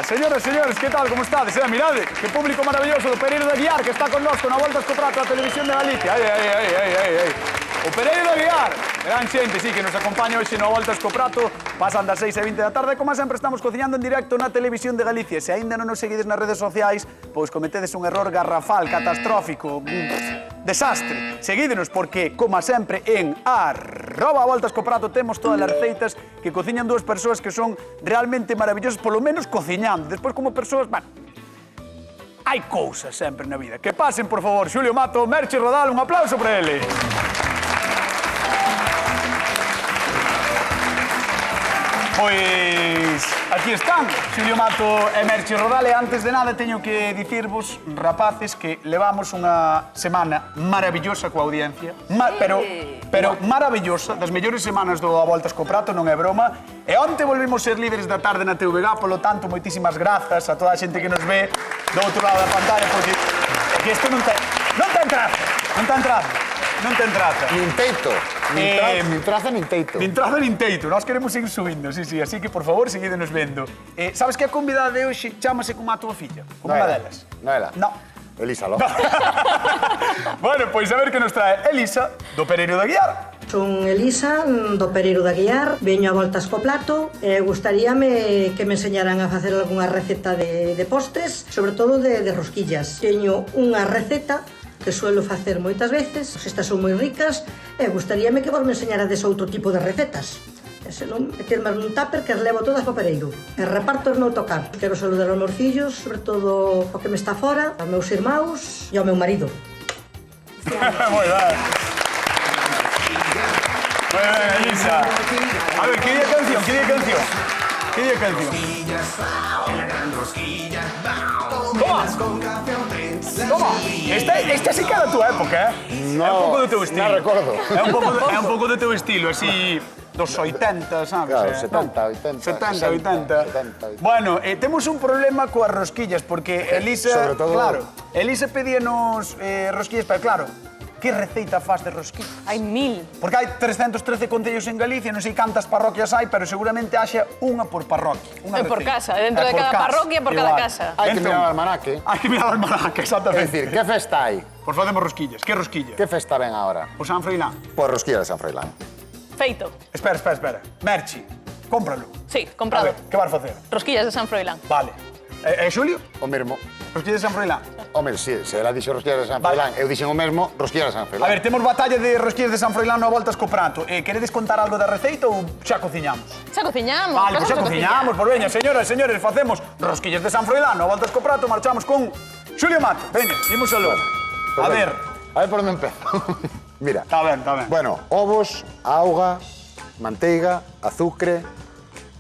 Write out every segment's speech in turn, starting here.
Señoras e señores, que tal, como estades? Mirade, que público maravilloso do Pereiro de Aguiar que está connosco na Volta ao Prato da Televisión de Galicia. O Pereiro de Aguiar, gran xente, sí, que nos acompaña hoxe na Volta ao Prato. Pasan das 6:20 da tarde, como sempre estamos cociñando en directo na Televisión de Galicia. Se aínda non nos seguides nas redes sociais, pois cometedes un error garrafal, catastrófico, desastre. Seguídenos porque, como sempre, en @Volta ao Prato temos todas as receitas que cociñan dúas persoas que son realmente maravillosas, polo menos cociñando. Despois, como persoas, bueno, hai cousas sempre na vida. Que pasen, por favor, Xulio Mato, Merche Rodal, un aplauso para ele. Pois aquí están, Xulio Mato e Merche Rodal, e antes de nada teño que dicirvos, rapaces, que levamos unha semana maravillosa coa audiencia, pero maravillosa, das mellores semanas do A Voltas co Prato, non é broma, e onte volvimos ser líderes da tarde na TVG, polo tanto, moitísimas grazas a toda a xente que nos ve do outro lado da pantalla, porque isto non ten traza. Nin teito. Nin traza, nin teito. Nin traza, nin teito. Nós queremos seguir subindo, sí. Así que, por favor, seguídenos vendo. Sabes que a convidada de hoxe chamase como a túa filla? Como unha delas? Non ela? Non. Elisa, lo. Bueno, pois a ver que nos trae Elisa, do Pereiro de Aguiar. Son Elisa, do Pereiro de Aguiar, veño a Voltas co Plato e gustaríame que me enseñaran a facer algunha receta de postres, sobre todo de rosquillas. Teño unha receta que suelo facer moitas veces, estas son moi ricas, e gustaríame que vos me enseñarades outro tipo de recetas. E senón, meterme nun tupper que as levo todas para o Pereiro. E reparto no tocar. Quero saludar aos meus fillos, sobre todo o que me está fora, aos meus irmãos e ao meu marido. Moi ben. Moi ben, Elisa. A ver, que día canción? Toma! Esta sí que era a túa época, No, é un pouco do teu estilo. non recordo. É un pouco do teu estilo, así, dos 80, sabes? Claro, 70, 80. 70, 80. Bueno, temos un problema coas rosquillas, porque Elisa... Sobre todo... Claro, Elisa pedíanos rosquillas, pero claro, que receita faz de rosquillas? Hai 1000. Porque hai 313 concellos en Galicia, non sei cantas parroquias hai, pero seguramente haxa unha por parroquia. E por casa, dentro de cada parroquia, por cada casa. Hai que mirar o almanaque. Hai que mirar o almanaque, É exactamente. dicir, que festa hai? Pois facemos rosquillas. Que rosquilla? Que festa ven agora? O San Froilán. Pois rosquilla de San Froilán. Feito. Espera. Merchi, cómpralo. Sí, A comprado. ver, que vas facer? Rosquillas de San Froilán. Vale. E Xulio? O mesmo. Rosquillas de San Froilán. Home, se ela dixo rosquilla de San Vale. Froilán, eu dixen o mesmo, rosquilla de San A Froilán. ver, temos batalla de rosquillas de San Froilán no Voltas co Prato. Queredes contar algo da receita ou xa cociñamos? Xa cociñamos. Vale, pois xa pasamos a cociñamos. Pois veña, señoras e señores, facemos rosquillas de San Froilán no Voltas co Prato. Marchamos con Xulio Mato. Veña, imos aló. A ver. A ver por onde empezo. Mira. Está ben. Bueno, ovos, auga, manteiga, azúcar,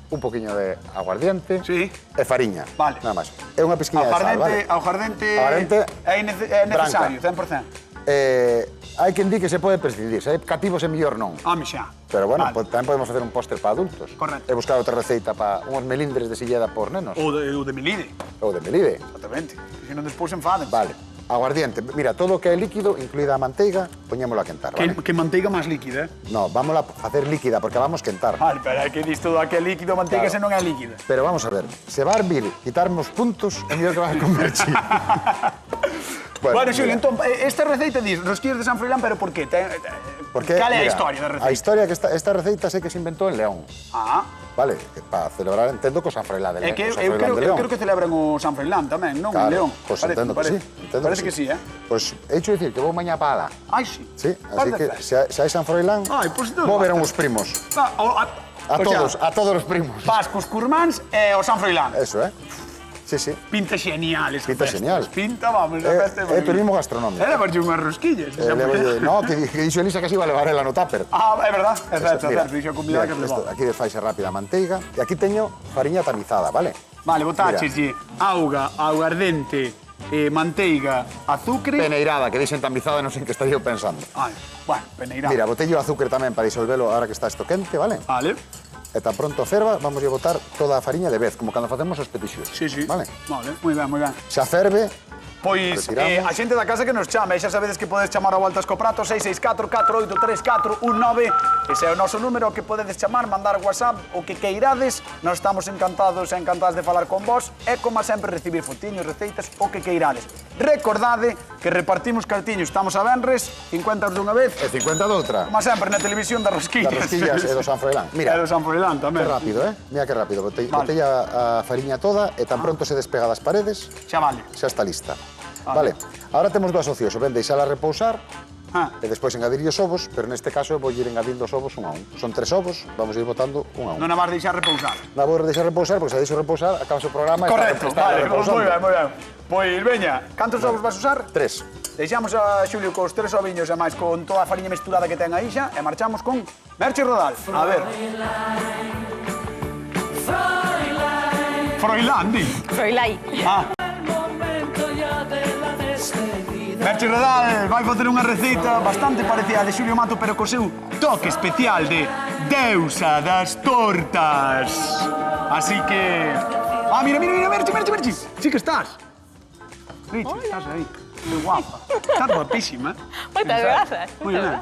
un poquinho de aguardiente Sí. e fariña. Vale. Nada máis. É unha pizquiña de sal, vale? Aguardente Aguardente é necesario, 100%. Hai quen di que se pode prescindir, se hai cativos é mellor non. Home, xa. Pero bueno, Vale. tamén podemos facer un póster para adultos. Correcto. He buscado outra receita para unhos melindres de silleda por nenos. O de Melide, Ou de melide. exactamente. Se non despois enfaden. Vale. Aguardiente. Mira, todo o que é líquido, incluída a manteiga, poñémolo a quentar, vale? Que manteiga máis líquida, No, vámola a facer líquida, porque vamos quentar. Vale, pero é que dis todo a que é líquido, manteiga se non é líquida. Pero vamos a ver, se va a hervir, quitarnos puntos, é mellor que vas a comer chi. Bueno, Xulio, mira, entón, esta receita dis rosquillas de San Froilán, pero por qué? porque, Cal é a mira, historia da A receita? historia que esta receita sei que se inventou en León, Ah, vale? Que para celebrar, entendo, co San Froilán de é León. que co San eu Froilán de creo León. que celebran o San Froilán tamén, non? Claro, En León. pois entendo que sí. Parece que sí, Pois he hecho dicir que vou mañá para alá. Ai, sí. Sí, así que se hai San Froilán, Ai, pois entón vou ver basta. uns primos. A A todos os primos. Vas cos curmáns e o San Froilán. Eso, Sí, sí. Pinta xenial esa Pinta festa. xenial. Pinta, vamos, a festa. É turismo gastronómico. Era para unhas rosquillas. No, que dixo Elisa que se iba a levar ela no tupper. Ah, é verdad, é certo, Mira, dixo a convidada que mira, levou. Aquí desfaixe rápida a manteiga. E aquí teño fariña tamizada, vale? Vale, botaxeslle auga, aguardente, manteiga, azúcar... Peneirada, que dixen tamizada, non sei en que estaría eu pensando. Ai, bueno, peneirada. Mira, botello azúcar tamén para disolvelo ahora que está isto quente, vale? Vale. E tan pronto ferva, vamos a botar toda a fariña de vez, como cando facemos os petixios. Sí, sí. Vale? Vale, moi ben, moi ben. Xa ferve, Pois Retiramos. a xente da casa que nos chame, xa sabedes que podedes chamar a Voltas co Prato 664-483-419. Ese é o noso número que podedes chamar, mandar WhatsApp, o que queirades. Nós estamos encantados e encantadas de falar con vos e, como sempre, recibir fotiños, receitas, o que queirades. Recordade que repartimos cartiños, estamos a venres, 50 euros dunha vez, E 50 doutra. como sempre, na televisión das rosquillas. Das rosquillas e do San Froilán. Mira, E do San Froilán que tamén. rápido, Mira que rápido. Botei Vale. a fariña toda e tan pronto se despega das paredes, Xa vale. xa está lista. Vale. Ahora temos dúas opcións. O ben deixala repousar Ah. e despois engadir os ovos, pero neste caso vou ir engadindo os ovos un a un. Son 3 ovos, vamos a ir botando un a un. Non a vas deixar repousar. La vou deixar repousar, porque se deixo repousar, acabas o programa e Correcto, está vale, repousando. moi ben, moi ben. Pois, veña, cantos ovos vas usar? 3. Deixamos a Xulio cos 3 oviños e máis con toda a fariña mesturada que ten aí xa e marchamos con Merche Rodal. A ver. Froilán, di. Froilai. Ah. Merche Rodal vai facer unha receita bastante parecida a de Xulio Mato, pero co seu toque especial de deusa das tortas. Así que... Ah, mira, Merche. Sí que estás. Richi, estás aí. Que guapa. Estás guapísima. Moitas grazas. Moi ben.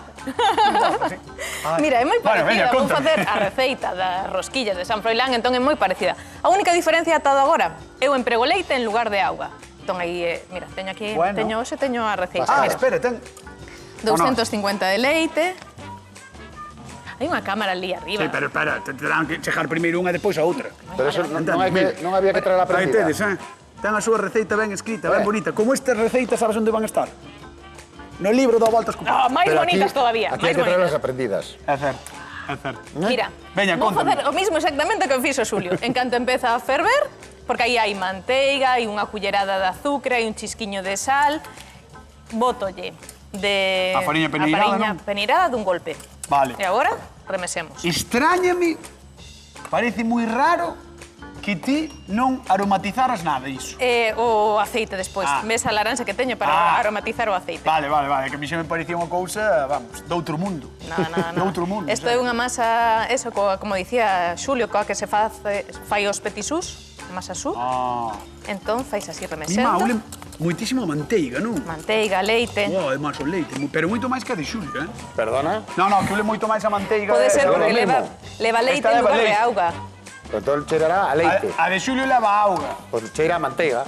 Mira, é moi Bueno, veña, parecida, vou conta. facer a receita das rosquillas de San Froilán, entón é moi parecida. A única diferencia ata agora, eu emprego leite en lugar de auga. Entón aí, mira, teño aquí, Bueno. teño a receita. Ah, Mira, espera, ten... 250 de leite. Hai unha cámara ali arriba. Sí, pero espera, te terán que chejar primeiro unha e depois a outra. Pero eso non había que traer a Aí aprendida. tedes, ten a súa receita ben escrita, ben bonita. Como estas receitas sabes onde van a estar? No libro do Voltas co Prato. No, máis Pero bonitas todavía, Aquí hai máis que traer bonitas. as aprendidas. É certo, é certo. Mira, Veña, vou contame. facer o mismo exactamente que fixo Xulio. En canto empeza a ferver, porque aí hai manteiga, hai unha cullerada de azúcar, hai un chisquiño de sal, bótolle de... A fariña peneirada, A fariña non? peneirada dun golpe. Vale. E agora, remesemos. Extrañame, parece moi raro que ti non aromatizaras nada iso. O aceite despois. Ah. Ves a laranxa que teño para Ah. aromatizar o aceite. Vale, que a mí xa me parecía unha cousa, vamos, de outro mundo. De outro mundo. Isto é unha masa, eso, como dicía Xulio, coa que se fai os petisús, masa sú. Ah. Entón, fais así Ima, remesendo. ule moitísima manteiga, non? Manteiga, leite. Oh, é máis o leite, pero moito máis que a de Xulio, Perdona? No, que ule moito máis a manteiga. Pode ser lo porque mismo. leva leite Esta en leva lugar de leite. auga. Pero todo cheirará a leite. A de Xulio leva auga, Pois cheira a manteiga.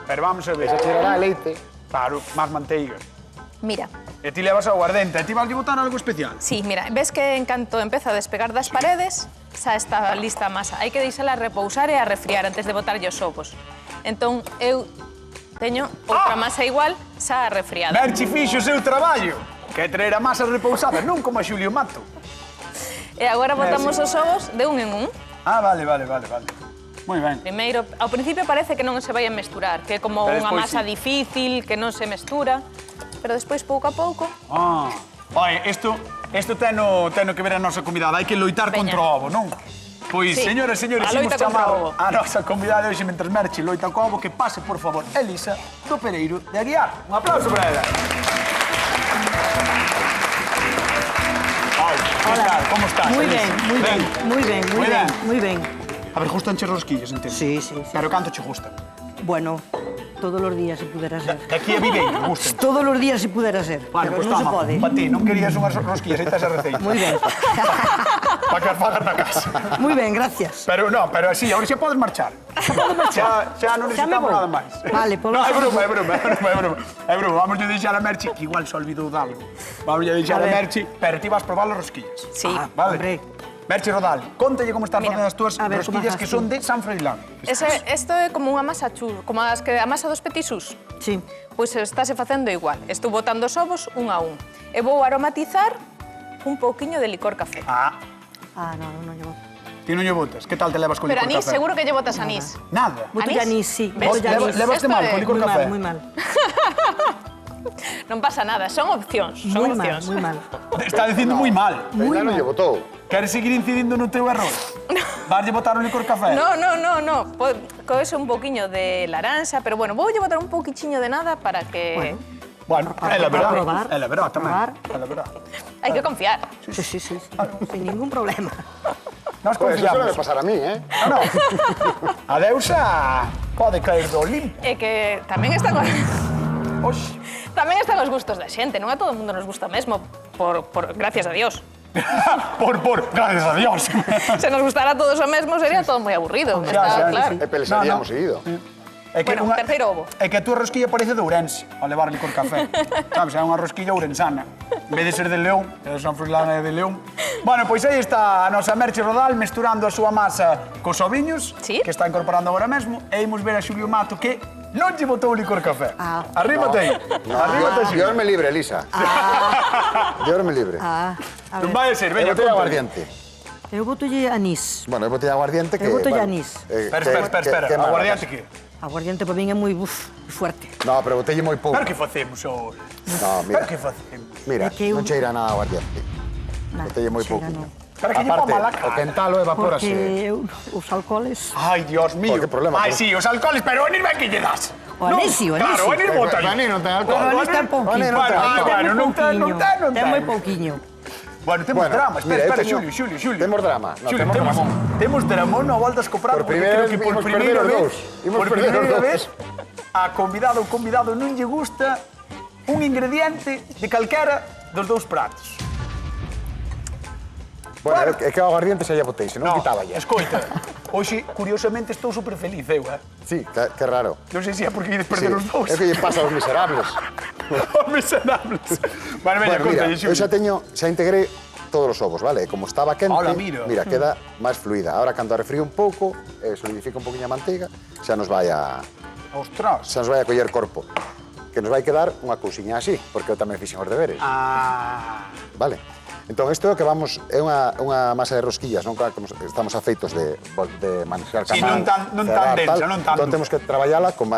pero vamos a ver. Esa cheirará a leite. Claro, máis manteiga. Mira, E ti levas aguardente, e ti vas a botar algo especial. sí, mira, ves que en canto empeza a despegar das paredes, xa está lista a masa. Hai que deixala repousar e a refriar antes de botarlle os ovos. Entón, eu teño outra masa igual xa refriada. Merchi fixo o seu traballo, que é traer a masa repousada, non como a Xulio Mato. E agora botamos sí. os ovos de un en un. Ah, vale. Moi ben. Primeiro, ao principio parece que non se vai a mesturar, que é como Pero unha despois masa sí. difícil, que non se mestura, pero despois pouco a pouco. Ah. Oye, isto teno que ver a nosa convidada, hai que loitar Veña. contra o ovo, non? Pois, Sí, señoras e señores, a loita imos contra chamar o ovo. a nosa convidada hoxe mentres Merchi loita co ovo, que pase, por favor, Elisa do Pereiro de Aguiar. Un aplauso para ela. ¿Qué tal? ¿Cómo estás? Muy Elisa? bien, muy bien, muy bien, muy bien, muy bien. A ver, gustan che rosquillas, entendo? Sí, sí, sí. Pero canto che gustan? Bueno, todos los días si pudiera ser. De aquí a Viveiro, gustan. Todos los días si pudiera ser, Vale, pero pues no se toma, puede. para ti, non querías unhas rosquillas, esta é a receita. Muy bien. Para que as fagas na casa. Muy bien, gracias. Pero no, pero así, ahora xa podes marchar. Xa non Xa me necesitamos voy. nada máis. Vale, pois No, é vamos. broma. Vamos a deixar a Merchi, que igual se olvidou de algo. Vamos a deixar a A ver. Merchi, pero ti vas probar as rosquillas. Sí. Vale. Hombre. Merchi Rodal, contalle como están Mira, facendo as túas a ver, como rosquillas fas que son tú. de San Froilán. Isto é como unha masa churro, como a masa dos petisús. Sí. Pois estáse facendo igual. Estou botando os ovos un a un. E vou aromatizar un pouquiño de licor café. Ah, Ah, no, no llevo. ti non lle botas. Que tal te levas con Pero licor anís, café? seguro que lle botas anís. Nada. Voto ¿Anís? ya anís, sí. ¿Ves? Voto ya anís. Levaste Esto mal é con licor Muy café. mal, muy mal. Non pasa nada, son opcións. Son Muy mal, opcións. muy mal. Está dicindo moi mal. Muy non lle botou. Queres seguir incidindo no teu error? Vaslle botar o licor café? No. Coese un pouquiño de laranxa, pero bueno, voulle botar un pouquichiño de nada para que... Bueno, Para é la verdad. probar, É la verdad tamén. probar. É la verdad. Hai que confiar. Sí, sí, sí, sí. Sin ningún problema. Nós Pues eso confiamos. debe pasar a mí, ¿eh? No. A deusa pode caer do limpo. É que tamén está con... Oxe. Tamén están os gustos da xente, non a todo mundo nos gusta o mesmo, gracias a Dios. Gracias a Dios. Se nos gustara a todos o mesmo, sería todo moi aburrido. Está claro. E pelesaríamos seguido. É que Bueno, terceiro ovo. É que a túa rosquilla parece de Ourense, ao levar licor café. Sabes, é unha rosquilla ourensana. En vez de ser de León, é de San Froilán e de León. Bueno, pois aí está a nosa Merche Rodal mesturando a súa masa cos oviños, Sí. que está incorporando agora mesmo, e imos ver a Xulio Mato que non lle botou licor café. Arrímate aí. Arrímate, Xulio. Dios me libre, Elisa. Dios me libre. Non vai a ser, veña, Eu botei conta. aguardiente. Eu botolle anís. Bueno, eu botei aguardiente que... Eu botolle bueno, anís. Espera. Aguardiante que? Aguardiente para min é moi fuerte. No, pero botelle moi pouco. Pero que facemos ahora? No, mira. Pero que facemos? Mira, É que eu- non cheira nada aguardiente. Botelle moi pouco. Pero que lle pon mala cara. o quentalo evapórase. Porque os alcoholes... Ai, Dios mío. Por que problema? Ai, sí, os alcoholes, pero o anís ben que lle das. O anisio, Claro, o anís bota Vani aí. non ten alcohol. Pero anís ten pouquiño. Bueno, non ten. Ten moi pouquiño. Bueno, temos Bueno, drama. mira, Espera, eu teño- Xulio. Temos drama. No, Xulio, temos dramón. temos dramón no Voltas co Prato, Por porque primeira creo que vez por imos primeira perder os vez, dous. Imos por perder os primeira dous. vez, a convidado non lle gusta un ingrediente de calquera dos dous pratos. Bueno, é que o aguardiente xa lle botei, se non quitaba ya. Escoita, hoxe, curiosamente, estou super feliz, eu, Sí, que raro. Non sei se é porque ides Sí, perder os dous. é que lle pasa aos miserables. Os miserables. Bueno, veña, Bueno, mira, conta, eu xa integré todos os ovos, vale? E como estaba quente, Hola, mira. queda máis fluida. Ahora, cando arrefrío un pouco, solidifica un poquinho a manteiga, xa nos vai a Ostras. coller corpo. Que nos vai quedar unha cousiña así, porque eu tamén fixen os deberes. Vale? Entón, isto é o que vamos... É unha masa de rosquillas, non? Claro, estamos afeitos de manxar Sí, non tan densa, non tanto. Entón, temos que traballala con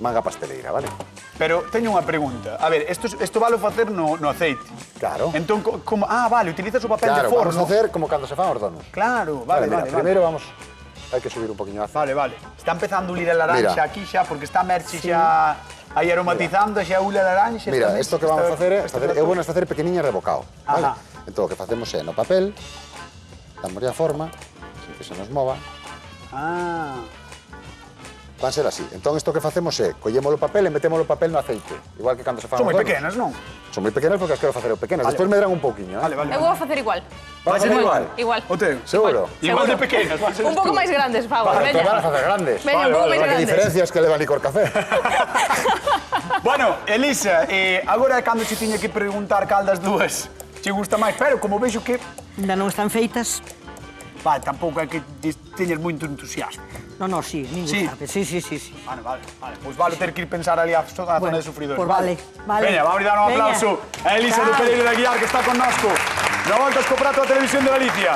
manga pasteleira, vale? Pero teño unha pregunta. A ver, isto vale facer no aceite. Claro. Entón, como... vale, utilizas o papel Claro, de forno. vamos a hacer como cando se fan os donos. Claro, vale. Mira, primeiro vamos... Hai que subir un poquinho a aceite. Vale. Está empezando a ulir a laranxa Mira. aquí xa, porque está Merche xa aí aromatizando, xa ule a laranxa. Mira, está isto que vamos a facer é facer pequeniñas rebocado, vale? Ajá. Entón, o que facemos é no papel, damos a forma, sin que se nos mova, van ser así. Entón, isto que facemos é, collemos o papel e metemos o papel no aceite, igual que cando se fan Son os moi donos. pequenas, non? Son moi pequenas porque as quero facer eu pequenas, Vale. despois medran un pouquiño, Vale. Eu vou a facer igual. Vai ser igual? Igual. O teu? Seguro? Igual de Seguro. pequenas, van ser Un pouco máis grandes, Pablo. Vale, Veña. pero van a facer grandes. Veña, un pouco máis Que grandes. diferencias que leva licor café. Bueno, Elisa, agora é cando che tiña que preguntar cal das dúas che gusta máis, pero como vexo que... Ainda non están feitas. Vale, tampouco é que teñas moito entusiasmo. No, sí, ningún Sí. sabe. Sí. Vale. Pois vale ter que ir pensar ali a zona Bueno, de sufridores. pues vale. Veña, vamos a dar un Veña. aplauso a Elisa de Chao. Pereira de Aguiar, que está connosco. No Voltas co Prato a Televisión de Galicia.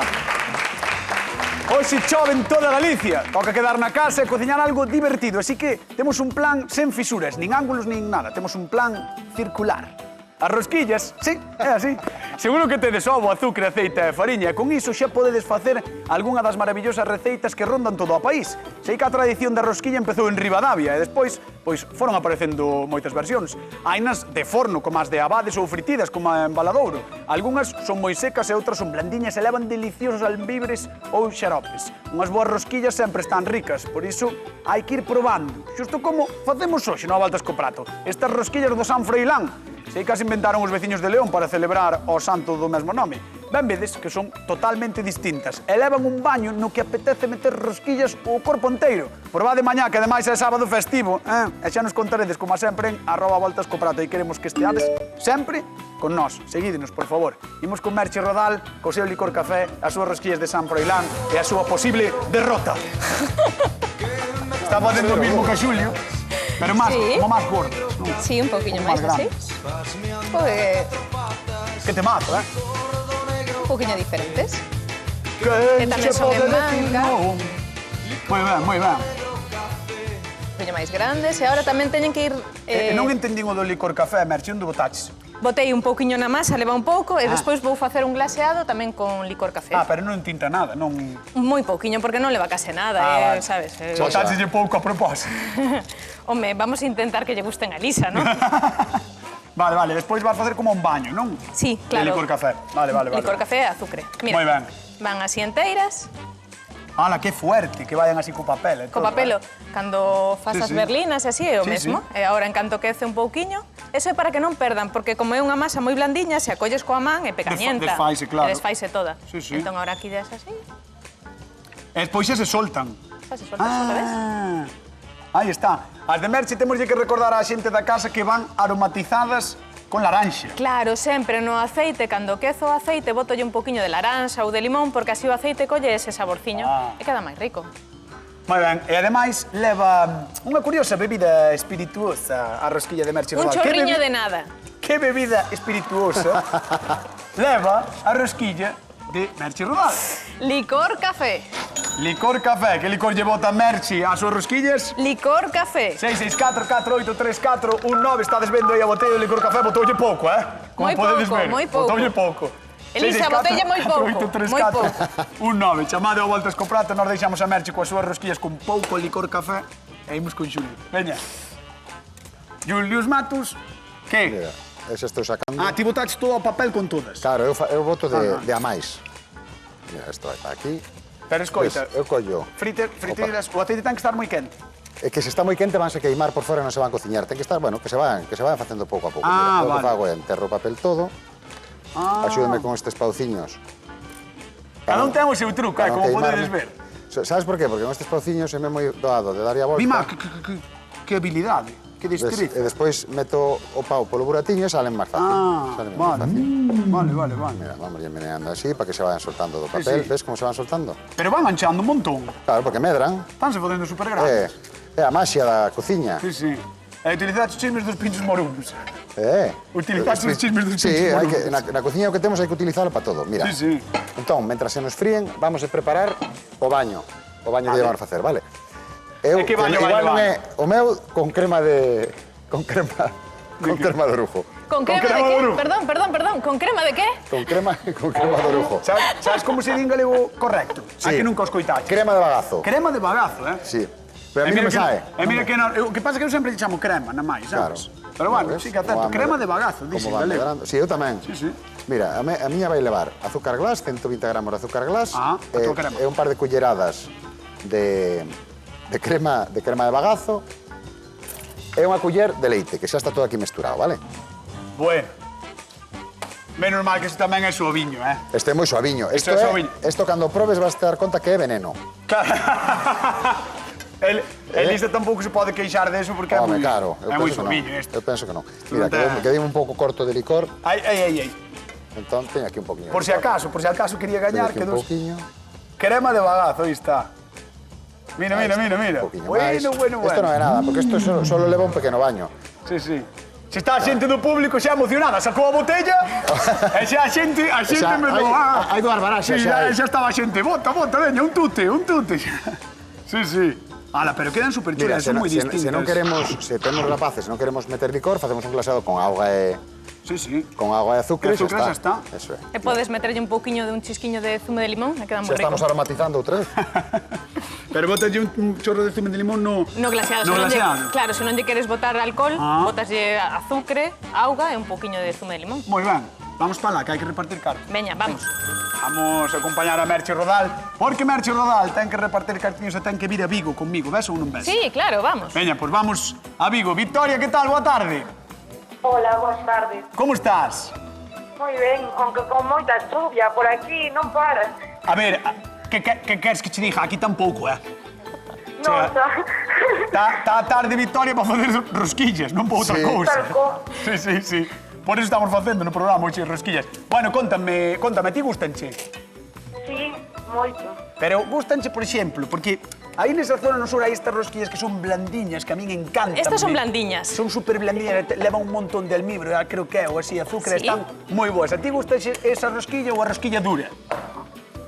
Hoxe chove en toda Galicia. Toca quedar na casa e cociñar algo divertido. Así que temos un plan sen fisuras, nin ángulos, nin nada. Temos un plan circular. As rosquillas, sí, é así. Seguro que tedes ovo, azúcar, aceite e fariña. E con iso xa podedes facer algunha das maravillosas receitas que rondan todo o país. Sei que a tradición da rosquilla empezou en Ribadavia e despois foron aparecendo moitas versións. Hainas de forno, como as de abades ou fritidas, como a embaladouro. Algunhas son moi secas e outras son blandiñas e levan deliciosos albibres ou xaropes. Unhas boas rosquillas sempre están ricas, por iso hai que ir probando. Xusto como facemos hoxe no Voltas co Prato. Estas rosquillas do San Froilán. Sei que as inventaron os veciños de León para celebrar o santo do mesmo nome. Ben vedes que son totalmente distintas e levan un baño no que apetece meter rosquillas o corpo inteiro. Probade mañá, que ademais é sábado festivo, e xa nos contaredes, como sempre, en @voltascoprato. E queremos que esteades sempre con nós. Seguídenos, por favor. Imos con Merche Rodal, co seu licor café, as súas rosquillas de San Froilán e a súa posible derrota. Está facendo o mismo que a Xulio, pero máis, Sí. como máis gordo. non? Sí, un poquinho Un pouco máis máis así. Pues, Que te mato, un poquinho diferentes. Que tamén son en manga. Moi ben. Un poquinho máis grandes. E agora tamén teñen que ir... Non entendín o do licor café, Merche, onde botaches? Botei un pouquiño na masa, leva un pouco, e despois vou facer un glaseado tamén con licor café. Pero non tinta nada, non... Moi pouquiño, porque non leva case nada, vale. sabes? Botácheslle pouco a propósito. Home, vamos a intentar que lle gusten a Lisa, non? Vale, despois vas facer como un baño, non? Sí, claro. De licor café. Vale. Licor café e azúcar. Mira, Moi ben. van así enteiras. Ala, que fuerte, que vayan así co papel. Co papelo, cando fas Sí, as sí. berlinas e así é o Sí, mesmo. sí. E agora, en canto quece un pouquiño, eso é para que non perdan, porque como é unha masa moi blandiña, se a colles coa man é pecañenta. Desfaise, claro. E desfaise toda. Sí, sí. Entón, agora aquí des así, E despois xa se soltan. xa se solta, xa ves? Aí está. As de Merche temos que recordar á xente da casa que van aromatizadas con laranxa. Claro, sempre no aceite, cando quezo o aceite, botolle un poquinho de laranxa ou de limón, porque así o aceite colle ese saborciño e queda máis rico. Moi ben, e ademais leva unha curiosa bebida espirituosa a rosquilla de Merche Un Rodal. chorriño de nada. Que bebida espirituosa leva a rosquilla de Merche Rodal? Licor café. Licor café, que licor lle bota Merche ás súas rosquillas? Licor café. 664-4834-19. Estades vendo aí a botella de licor café, botoulle pouco, Como Moi podedes pouco, ver. moi pouco. Botoulle pouco. Elisa, botella moi pouco, moi pouco. 19. Chamade ao Voltas co Prato, nós deixamos a Merche coas súas rosquillas con pouco licor café e imos con Xulio. Veña. Julius Matus, que? Mira, ese estou sacando. Ah, ti botaches todo o papel con todas. Claro, eu voto de a máis. Mira, isto vai para aquí. Pero escoita, Eu collo. fritiras, o aceite ten que estar moi quente. É que se está moi quente vanse queimar por fora e non se van cociñar. Ten que estar, bueno, que se van facendo pouco a pouco. Ah, Mira, eu vale. que fago é enterro o papel todo. Axúdame con estes pauciños. Cada un ten o seu truco, para non como podedes queimarme. ver. Sabes por qué? Porque con estes pauciños é moi doado de darlle a volta. Mima, que habilidade, que E destreza. despois meto o pau polo buratiño e salen máis fácil. Salen máis vale. fácil. Vale. Mira, vamos meneando así para que se vayan soltando do papel. sí. Ves como se van soltando? Pero van manchando un montón. Claro, porque medran. Estánse fodendo super grandes. É a maxia da cociña. Sí. E utilizaste os chismes dos pinchos morunos. Utilizaste os chismes dos Sí, pinchos hai morunos. que, na cociña o que temos hai que utilizalo para todo. Mira. Sí. Entón, mentras se nos fríen, vamos a preparar o baño. O baño que llevamos a facer, vale? Eu, E que baño vai igual non levar? é o meu con crema de... con crema de orujo. Con crema de crema de qué? orujo. Perdón, ¿con crema de qué? Con crema de orujo. Sabes como se di en galego correcto? Sí. A que nunca os coitaches. Crema de bagazo. Crema de bagazo, Sí. Pero a mí non me sabe. mira que o que pasa é que eu sempre lle chamo crema, na máis, sabes? Claro. Pero bueno, ¿Ves? sí que atento. Como van Crema de medra- bagazo, como dixe en van galego. medrando. Sí, eu tamén. Sí. Mira, a miña vai levar azúcar glass, 120 gramos de azúcar glass, A tua crema. e un par de culleradas de crema de bagazo, e unha culler de leite, que xa está todo aquí mesturado, vale? Bueno. Menos mal que isto tamén é suaviño, Este é moi suaviño. Isto é suaviño. Isto cando probes vas te dar conta que é veneno. Elisa tampouco se pode queixar deso porque é moi Claro, é moi suaviño isto. Eu penso que non. Mira, non ten- que dime un pouco corto de licor, Ai. entón teño aquí un poquinho. Por si acaso quería gañar, Teño aquí que un dos... pouquiño. Crema de bagazo, aí está. Mira. Un pouquiño máis. Bueno. Isto non é nada, porque isto solo leva un pequeno baño. Sí. Se está a xente do público xa emocionada, sacou a botella e xa a xente Xa, me do... hai do arbaraxa, Sí, xa hai. xa estaba a xente, bota, veña, un tute. Sí. Ala, pero quedan super Mira, chulas, son moi distintas. se non queremos, se temos rapaces, non queremos meter licor, facemos un glasado con auga e Sí. azúcar E azúcar, xa está. Eso é. E podes meterlle un pouquiño de un chisquiño de zumo de limón, e queda moi Xa rico. estamos aromatizando outra vez. Pero botalle un chorro de zume de limón no... No glaseado, No se non lle, glaseado. claro, se non lle queres botar alcohol, botaslle azúcar, auga e un pouquiño de zumo de limón. Moi ben, vamos para lá, que hai que repartir cartas. Veña, vamos. Vamos a acompañar a Merche Rodal, porque Merche Rodal ten que repartir cartiños e ten que vir a Vigo conmigo, ves ou non ves? Sí, claro, vamos. Veña, pois vamos a Vigo. Victoria, que tal? Boa tarde. Hola, boas tardes. Como estás? Moi ben, aunque con moita chuvia por aquí, non para. A ver, que queres que che diga? Aquí tampouco, Non, Está a tarde, Victoria, para facer rosquillas, non para outra Sí. cousa. Talco. Sí. Por eso estamos facendo no programa hoxe rosquillas. Bueno, contame, ti gustanche? Sí, moito. Pero gustanche, por exemplo, porque aí nesa zona no sur hai estas rosquillas que son blandiñas, que a min encantan. Estas son blandiñas. Son super blandiñas, levan un montón de almibro, creo que é, ou así, azúcar, Sí. están moi boas. A ti gustanche esa rosquilla ou a rosquilla dura?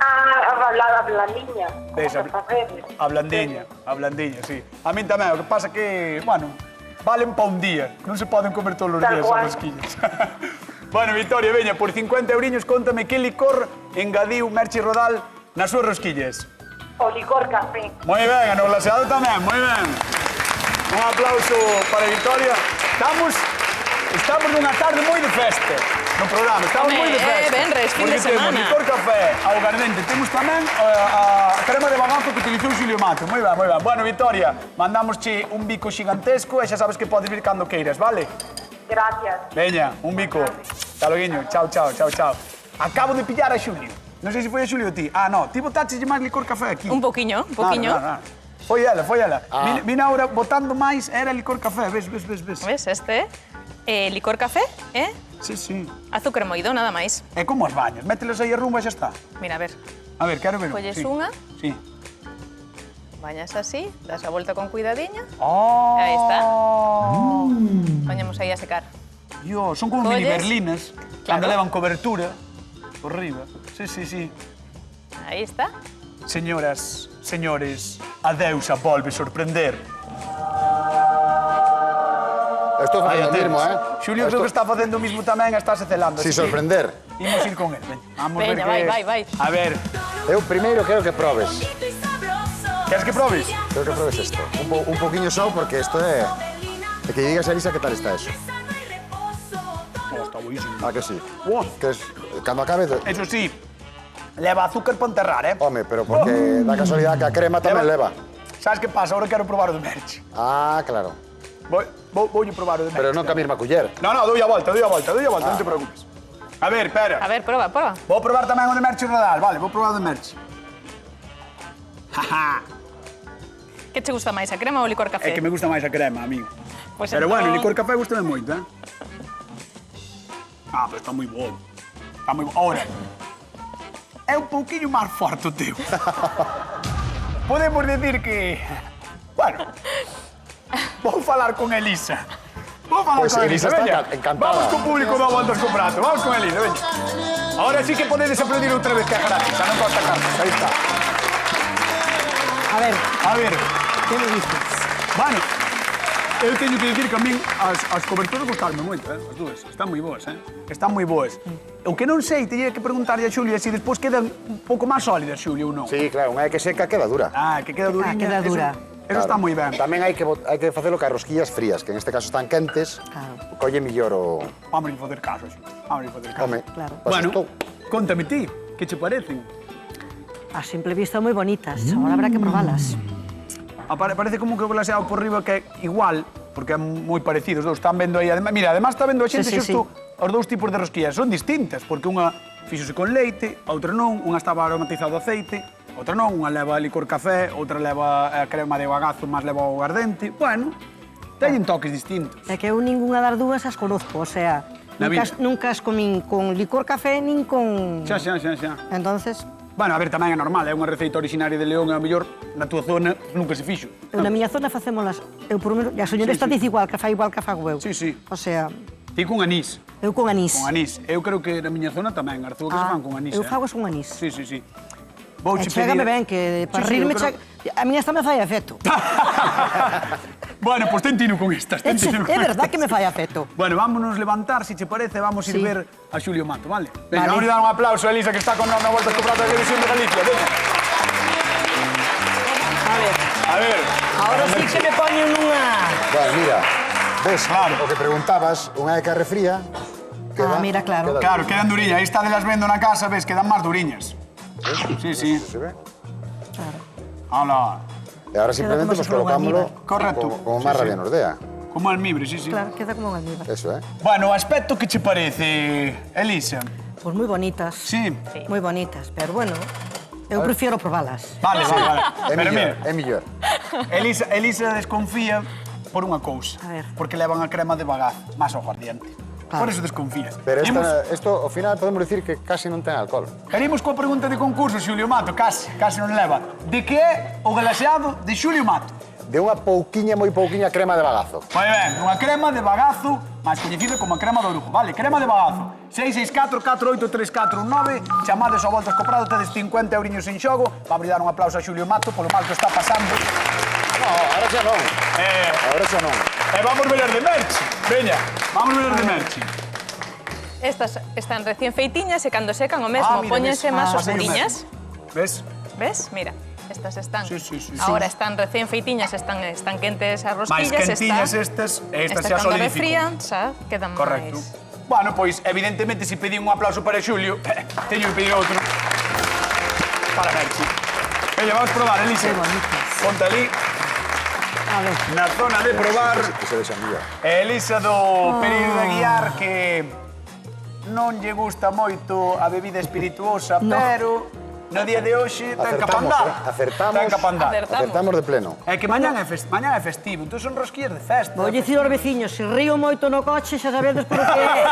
A blandiña. Ves, a blandiña, sí. A min tamén, o que pasa que, bueno, valen pa un día, non se poden comer todos os Tal días cual. as rosquillas. Bueno, Victoria, veña, por 50 euriños, contame que licor engadiu Merche Rodal nas súas rosquillas. O licor café. Moi ben, no glaseado tamén, moi ben. Un aplauso para Victoria. Estamos nunha tarde moi de festa no programa, estamos Home, moi de festa. venres, fin de que temos semana. licor café, aguardente. Temos tamén a crema de bagazo que utilizou Xulio Mato. Moi ben, moi ben. Bueno, Victoria, mandamosche un bico xigantesco e xa sabes que podes vir cando queiras, vale? Gracias. Veña, un bico. Hasta loguiño. Chao, chao, chao, chao. Acabo de pillar a Xulio. Non sei se foi a Xulio ou ti. Ah, no, ti botaches máis licor café aquí. Un poquinho, un poquinho. Foi ela, foi ela. Vine ahora botando máis, era licor café, ves. Ves, este licor café, Sí, sí. azúcar moído, nada máis. É como as bañas, mételes aí a rumba e xa está. Mira, a ver, A ver, quero ver. colles Sí. unha, Sí. bañas así, das a volta con cuidadiña, Oh. aí está. Poñemos aí a secar. Dios, son como mini Colles. berlines, Claro. cando levan cobertura por riba. Sí, sí, sí. Aí está. Señoras, señores, a deusa volve sorprender. Estou facendo o mismo, Xulio creo que está facendo o mismo tamén e estáse celando. Si así que sorprender. Imos ir con él. Vamos Veña, ver vai. A ver, Eu primeiro quero que probes. queres que probes? Quero que probes isto. Un poquinho só, porque isto é... E que digas a Elisa que tal está eso. Oh, está buísimo. Ah, que sí. Oh, Que es, cando acabe... eso sí, leva azúcar para enterrar, Home, pero porque da casualidade que a crema tamén leva. Sabes que pasa? Ahora quero probar o de merch. Ah, claro. Voulle probar o de merch. Pero non ca mesma culler. No, doi a volta, non te preocupes. A ver, espera. A ver, proba. Vou probar tamén o de merch Radal, vale, vou probar o de merch. Jaja, Que che gusta máis, a crema ou o licor café? é que me gusta máis a crema, amigo. Pues Pero bueno, o entón- licor café gustame moito, Ah, pero está moi bo. Está moi bo. Ahora, é un pouquiño máis forte o teu. Podemos decir que... Bueno, vou falar con Elisa. Vou falar Pues con Elisa Elisa, está veña. encantada. Vamos co público da Voltas co Prato. Vamos con Elisa, veña. Ahora sí que podedes aplaudir outra vez que é gratis, xa non costa cartas. Aí está. A ver, A ver, que me dices? bueno, eu teño que dicir que a min as coberturas gustarme moito, as dúas. Están moi boas, Están moi boas. O que non sei, teño que preguntarlle a Xulia se despois quedan un pouco máis sólidas, Xulia, ou non. Sí, claro, unha é que seca queda dura. Ah, que queda duriña. queda dura. Eso está moi ben. Tamén hai que facelo ca rosquillas frías, que en este caso están quentes. Claro. Colle millor o... Vamos a facer caso, Xulia. Vamos a facer caso. Home, Claro. pues Bueno, isto... contame ti, que che parecen? A simple vista moi bonitas, agora habrá que probalas. Parece como que o glaseado por riba que é igual, porque é moi parecido, os dous están vendo aí. Mira, además está vendo a xente Sí, sí, xusto os dous tipos de rosquillas, son distintas, porque unha fíxose con leite, a outra non, unha estaba aromatizado de aceite, outra non, unha leva licor café, outra leva a crema de bagazo, máis leva o aguardente. Bueno, teñen toques distintos. É que eu ninguna das dúas as conozco, o sea, Na vida. nunca as comín con licor café nin con... Xa. Entonces, Bueno, a ver, tamén é normal, é unha receita originaria de León, e a mellor na túa zona nunca se fixo. eu na miña zona facémolas, eu por menos, e a señora esta dice igual, que fai igual que fago eu. Sí, sí. O sea, Ti con anís. eu con anís. Con anís. Eu creo que na miña zona tamén, Artúa, que se fan con anís. eu fago con anís. Sí, sí, sí. E Vouche chégame pedir... ben, que para Sí, sí, rirme... eu creo- A mí esta me fai efecto. Bueno, pues ten tino con estas. É verdad que me fai efecto. Bueno, vámonos levantar, si te parece, vamos a ir Sí. ver a Xulio Mato, vale? Venga, Vale. vamos a dar un aplauso a Elisa, que está con nós na Voltas co Prato da Televisión de Galicia. Venga. A ver, A ver. ahora sí que me poñen unha... Bueno, mira, ves, Claro. o que preguntabas, unha é que refría, queda... mira, claro. queda Claro, quedan duriñas. Aí está de las vendo na casa, ves, quedan máis duriñas. Sí, sí. Se ve? Claro. Hala. E ahora simplemente como pues se fora unha colocámoslo Correcto. como Sí, máis sí. rabia nos dea. Como almibre, sí, sí. Claro, queda como un almíbar. Eso, Bueno, o aspecto que che parece, Elisa? Pois moi bonitas. Sí. Moi bonitas, pero bueno, eu prefiero probalas. Vale, vale, vale. É Pero millor, mira, é millor. Elisa desconfía por unha cousa. A ver. Porque levan a crema de bagazo, máis aguardiente. Claro. Por eso desconfías. Pero Imos- isto, ao final, podemos dicir que casi non ten alcohol. Querimos coa pregunta de concurso, Xulio Mato, casi non leva. De que é o glaseado de Xulio Mato? De unha moi pouquiña crema de bagazo. Moi ben, unha crema de bagazo, máis coñecida como a crema do Orujo. Vale, crema de bagazo. 664-483419, chamades ao Voltas co Prado, tedes 50 euriños en xogo. Vamos dar un aplauso a Xulio Mato polo mal que está pasando. No, ahora xa non. Ahora xa non. E vamos ver de merch. Veña, vamos ver de merch. Estas están recién feitiñas e cando secan o mesmo, mira, póñense ves. máis Ah, oscuriñas. Ves? Ves? Mira, estas están. Sí, sí, sí. Ahora están recién feitiñas, están quentes as Máis rosquillas. quentillas estas, e estas xa cando solidifican. refrían, xa quedan Correcto. máis... Bueno, pois, evidentemente, se pedí un aplauso para Xulio, teño que pedir outro. Para Merchi. Veña, vamos probar, Elisa. Ponte ali. A ver. Na zona de probar. Que se deixa mellor. Elisa do Pereiro de Aguiar, que non lle gusta moito a bebida espirituosa, pero no día de hoxe ten que apandar. Acertamos. Ten que apandar. Acertamos de pleno. É que mañán é festivo, entón son rosquillas de festa. Vou dicir aos veciños, se río moito no coche, xa sabedes por que é.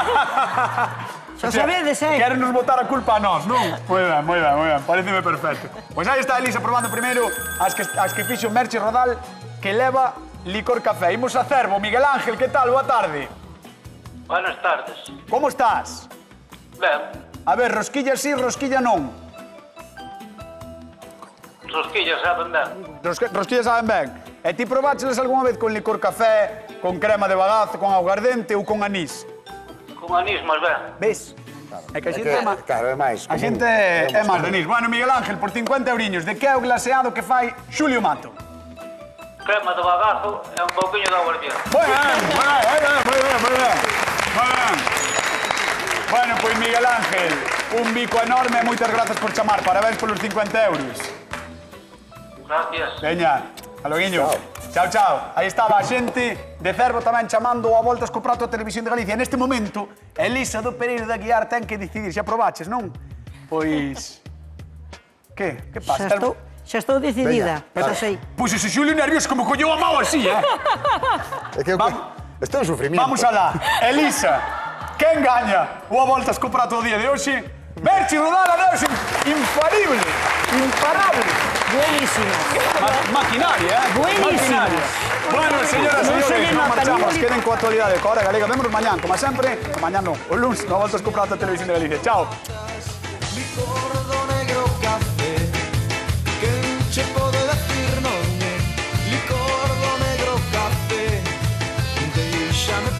Xa sabedes, Queren nos botar a culpa a nós, non? Moi ben, pareceme perfecto. Pois aí está Elisa probando primeiro as que fixo Merchi Rodal, que leva licor café. Imos a Cervo. Miguel Ángel, que tal? Boa tarde. Buenas tardes. Como estás? Ben, A ver, rosquilla sí, rosquilla non. rosquillas saben ben. Rosquillas saben ben. E ti probácheles algunha vez con licor café, con crema de bagazo, con aguardente ou con anís? Con anís, mas ben. Ves? É que a xente é máis... Claro, é máis. A xente é máis de anís. Bueno, Miguel Ángel, por 50 euriños, de que é o glaseado que fai Xulio Mato? Crema de bagazo e un pouquiño de aguardiente. Moi ben. Bueno, pois Miguel Ángel, un bico enorme e moitas grazas por chamar. Parabéns polos 50 euros. Gracias. Veña, aloguiño. Chao. Aí estaba a xente de Cervo tamén chamando a voltas co prato a Televisión de Galicia. Neste momento, Elisa do Pereiro de Aguiar ten que decidir. Xa probaches, non? Pois... Que pasa? Xa estou decidida, pero sei. Pois ese Xulio nervioso como colleu a mão así, eh? É que estou en sufrimiento. Vamos alá. Elisa, quen gaña o a voltas co prato do día de hoxe? Merchi Rodal, adeus, infalible, imparable. Buenísima. Maquinaria, eh? Buenísima. Maquinaria. Bueno, señoras e señores, non marchamos. Queden coa actualidade coa Hora Galega. Vémonos mañán, como sempre. Mañán non, o luns, no voltas co prato a Televisión de Galicia. Chao.